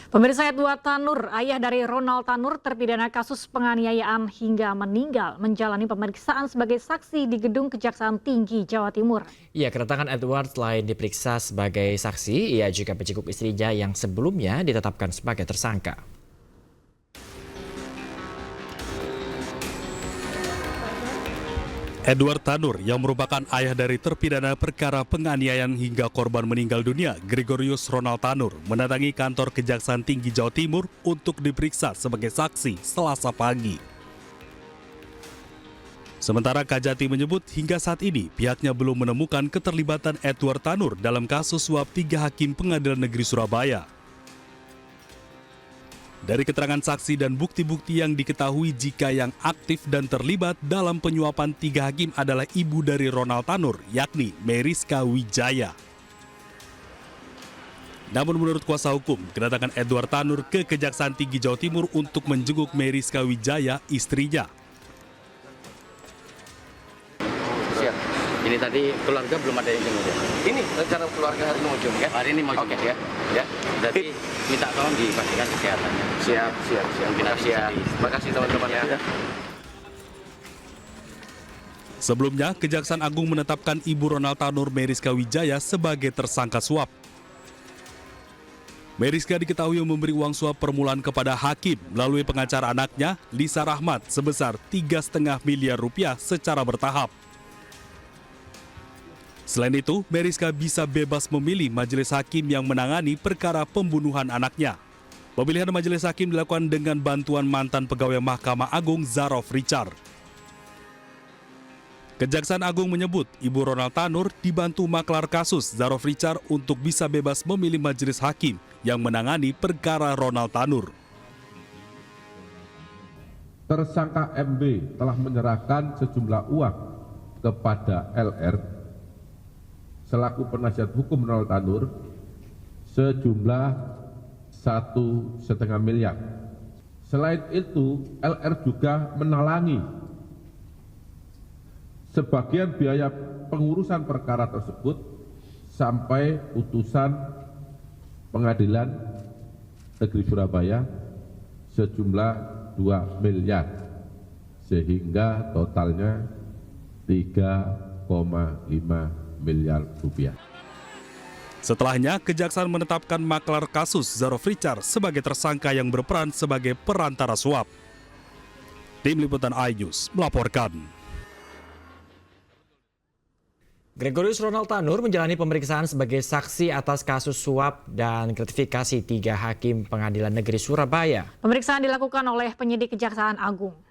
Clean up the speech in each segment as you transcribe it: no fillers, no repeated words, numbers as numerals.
Pemirsa, Edward Tanur, ayah dari Ronald Tanur, terpidana kasus penganiayaan hingga meninggal, menjalani pemeriksaan sebagai saksi di Gedung Kejaksaan Tinggi Jawa Timur. Iya, kedatangan Edward selain diperiksa sebagai saksi, ia juga menjenguk istrinya yang sebelumnya ditetapkan sebagai tersangka. Edward Tanur yang merupakan ayah dari terpidana perkara penganiayaan hingga korban meninggal dunia, Gregorius Ronald Tanur, mendatangi kantor Kejaksaan Tinggi Jawa Timur untuk diperiksa sebagai saksi Selasa pagi. Sementara Kajati menyebut hingga saat ini pihaknya belum menemukan keterlibatan Edward Tanur dalam kasus suap 3 hakim Pengadilan Negeri Surabaya. Dari keterangan saksi dan bukti-bukti yang diketahui jika yang aktif dan terlibat dalam penyuapan 3 hakim adalah ibu dari Ronald Tanur, yakni Meriska Wijaya. Namun menurut kuasa hukum, kedatangan Edward Tanur ke Kejaksaan Tinggi Jawa Timur untuk menjenguk Meriska Wijaya, istrinya. Siap. Ini tadi keluarga belum ada yang jenguk ya? Ini rencana keluarga hari ini mau jenguk ya? Hari ini mau jenguk ya? Ya. Jadi minta tolong dipastikan kesehatannya. Siap. Terima kasih teman-teman ya. Sebelumnya, Kejaksaan Agung menetapkan Ibu Ronald Tanur Meriska Wijaya sebagai tersangka suap. Meriska diketahui memberi uang suap permulaan kepada hakim melalui pengacara anaknya, Lisa Rahmat, sebesar 3,5 miliar rupiah secara bertahap. Selain itu, Meriska bisa bebas memilih majelis hakim yang menangani perkara pembunuhan anaknya. Pemilihan majelis hakim dilakukan dengan bantuan mantan pegawai Mahkamah Agung Zarof Richard. Kejaksaan Agung menyebut Ibu Ronald Tanur dibantu maklar kasus Zarof Richard untuk bisa bebas memilih majelis hakim yang menangani perkara Ronald Tanur. Tersangka MB telah menyerahkan sejumlah uang kepada LR selaku penasihat hukum Ronald Tanur sejumlah 1,5 miliar. Selain itu, LR juga menalangi sebagian biaya pengurusan perkara tersebut sampai putusan Pengadilan Negeri Surabaya sejumlah 2 miliar, sehingga totalnya 3,5 miliar rupiah. Setelahnya, Kejaksaan menetapkan maklar kasus Zarof Richard sebagai tersangka yang berperan sebagai perantara suap. Tim Liputan iNews melaporkan. Gregorius Ronald Tanur menjalani pemeriksaan sebagai saksi atas kasus suap dan gratifikasi 3 hakim Pengadilan Negeri Surabaya. Pemeriksaan dilakukan oleh penyidik Kejaksaan Agung.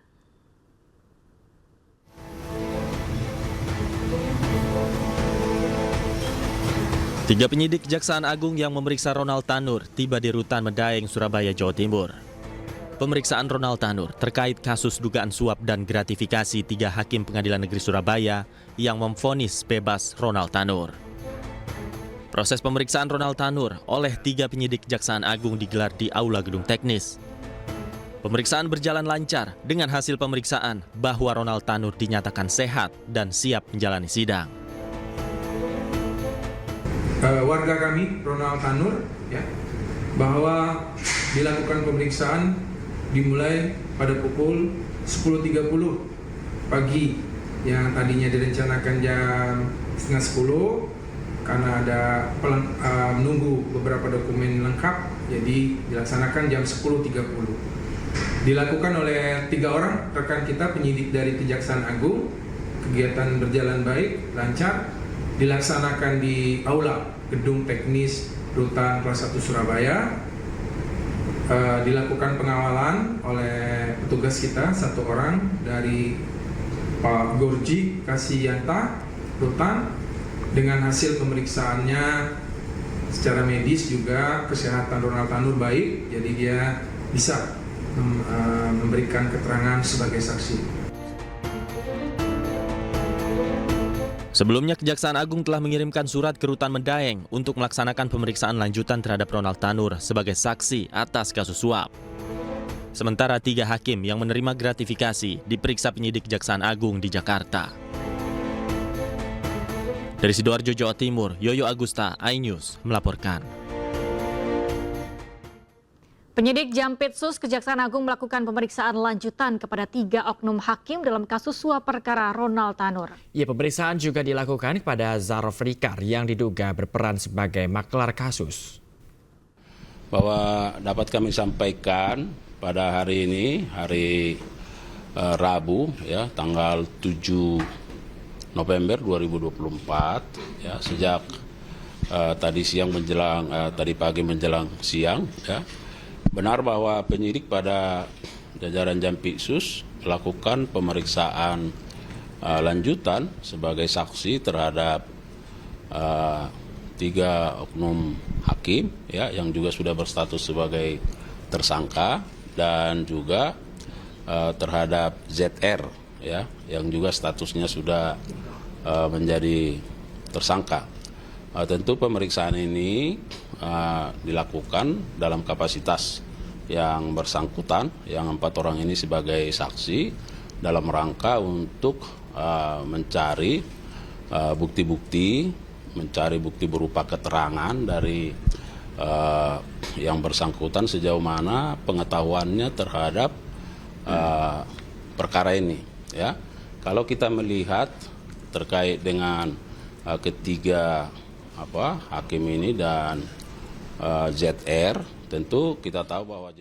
Tiga penyidik Kejaksaan Agung yang memeriksa Ronald Tanur tiba di Rutan Medaeng, Surabaya, Jawa Timur. Pemeriksaan Ronald Tanur terkait kasus dugaan suap dan gratifikasi 3 hakim Pengadilan Negeri Surabaya yang memvonis bebas Ronald Tanur. Proses pemeriksaan Ronald Tanur oleh 3 penyidik Kejaksaan Agung digelar di Aula Gedung Teknis. Pemeriksaan berjalan lancar dengan hasil pemeriksaan bahwa Ronald Tanur dinyatakan sehat dan siap menjalani sidang. Warga kami, Ronald Tanur, ya, bahwa dilakukan pemeriksaan dimulai pada pukul 10.30 pagi yang tadinya direncanakan jam 9:30 karena ada menunggu beberapa dokumen lengkap, jadi dilaksanakan jam 10.30. Dilakukan oleh 3 orang rekan kita penyidik dari Kejaksaan Agung. Kegiatan berjalan baik, lancar, dilaksanakan di Aula Gedung Teknis Rutan Kelas 1 Surabaya. Dilakukan pengawalan oleh petugas kita 1 orang dari Pak Gorji Kasiyanta Rutan. Dengan hasil pemeriksaannya secara medis juga kesehatan Ronald Tanur baik, jadi dia bisa memberikan keterangan sebagai saksi. Sebelumnya, Kejaksaan Agung telah mengirimkan surat ke Rutan Medaeng untuk melaksanakan pemeriksaan lanjutan terhadap Ronald Tanur sebagai saksi atas kasus suap. Sementara 3 hakim yang menerima gratifikasi diperiksa penyidik Kejaksaan Agung di Jakarta. Dari Sidoarjo, Jawa Timur, Yoyo Agusta, iNews melaporkan. Penyidik Jampitsus Kejaksaan Agung melakukan pemeriksaan lanjutan kepada 3 oknum hakim dalam kasus suap perkara Ronald Tanur. Ya, pemeriksaan juga dilakukan kepada Zarof Rikar yang diduga berperan sebagai maklar kasus. Bahwa dapat kami sampaikan pada hari ini, hari Rabu, ya, tanggal 7 November 2024, ya, sejak tadi pagi menjelang siang, ya, benar bahwa penyidik pada jajaran Jampitsus melakukan pemeriksaan lanjutan sebagai saksi terhadap 3 oknum hakim, ya, yang juga sudah berstatus sebagai tersangka, dan juga terhadap ZR, ya, yang juga statusnya sudah menjadi tersangka. Tentu pemeriksaan ini dilakukan dalam kapasitas yang bersangkutan, yang 4 orang ini sebagai saksi dalam rangka untuk mencari bukti-bukti, mencari bukti berupa keterangan dari yang bersangkutan sejauh mana pengetahuannya terhadap perkara ini. Ya, kalau kita melihat terkait dengan ketiga hakim ini dan ZR, tentu kita tahu bahwa